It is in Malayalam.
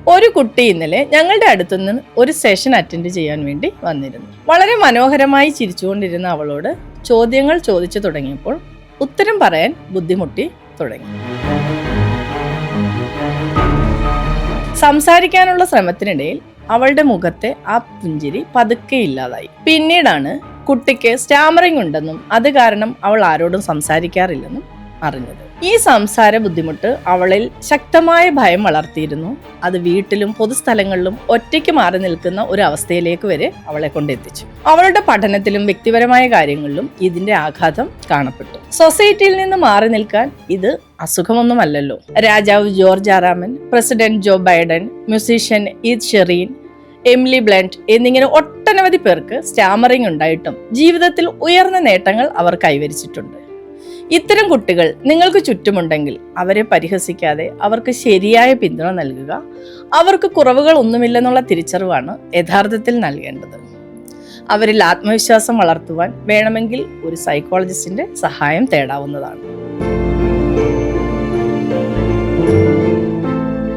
ഒരു കുട്ടി ഇന്നലെ ഞങ്ങളുടെ അടുത്തുനിന്ന് ഒരു സെഷൻ അറ്റൻഡ് ചെയ്യാൻ വേണ്ടി വന്നിരുന്നു. വളരെ മനോഹരമായി ചിരിച്ചുകൊണ്ടിരുന്ന അവളോട് ചോദ്യങ്ങൾ ചോദിച്ചു തുടങ്ങിയപ്പോൾ ഉത്തരം പറയാൻ ബുദ്ധിമുട്ടി തുടങ്ങി. സംസാരിക്കാനുള്ള ശ്രമത്തിനിടയിൽ അവളുടെ മുഖത്തെ ആ പുഞ്ചിരി പതുക്കെ ഇല്ലാതായി. പിന്നീടാണ് കുട്ടിക്ക് സ്റ്റാമറിംഗ് ഉണ്ടെന്നും അത് കാരണം അവൾ ആരോടും സംസാരിക്കാറില്ലെന്നും അറിഞ്ഞത്. ഈ സംസാര ബുദ്ധിമുട്ട് അവളിൽ ശക്തമായ ഭയം വളർത്തിയിരുന്നു. അത് വീട്ടിലും പൊതുസ്ഥലങ്ങളിലും ഒറ്റയ്ക്ക് മാറി നിൽക്കുന്ന ഒരു അവസ്ഥയിലേക്ക് വരെ അവളെ കൊണ്ടെത്തിച്ചു. അവളുടെ പഠനത്തിലും വ്യക്തിപരമായ കാര്യങ്ങളിലും ഇതിന്റെ ആഘാതം കാണപ്പെട്ടു. സൊസൈറ്റിയിൽ നിന്ന് മാറി നിൽക്കാൻ ഇത് അസുഖമൊന്നുമല്ലല്ലോ. രാജാവ് ജോർജ് ആറാമൻ, president Joe Biden, musician Ed Sheeran, Emily Blunt എന്നിങ്ങനെ ഒട്ടനവധി പേർക്ക് സ്റ്റാമറിംഗ് ഉണ്ടായിട്ടും ജീവിതത്തിൽ ഉയർന്ന നേട്ടങ്ങൾ അവർ കൈവരിച്ചിട്ടുണ്ട്. ഇത്തരം കുട്ടികൾ നിങ്ങൾക്ക് ചുറ്റുമുണ്ടെങ്കിൽ അവരെ പരിഹസിക്കാതെ അവർക്ക് ശരിയായ പിന്തുണ നൽകുക. അവർക്ക് കുറവുകൾ ഒന്നുമില്ലെന്നുള്ള തിരിച്ചറിവാണ് യഥാർത്ഥത്തിൽ നൽകേണ്ടത്. അവരിൽ ആത്മവിശ്വാസം വളർത്തുവാൻ വേണമെങ്കിൽ ഒരു സൈക്കോളജിസ്റ്റിന്റെ സഹായം തേടാവുന്നതാണ്.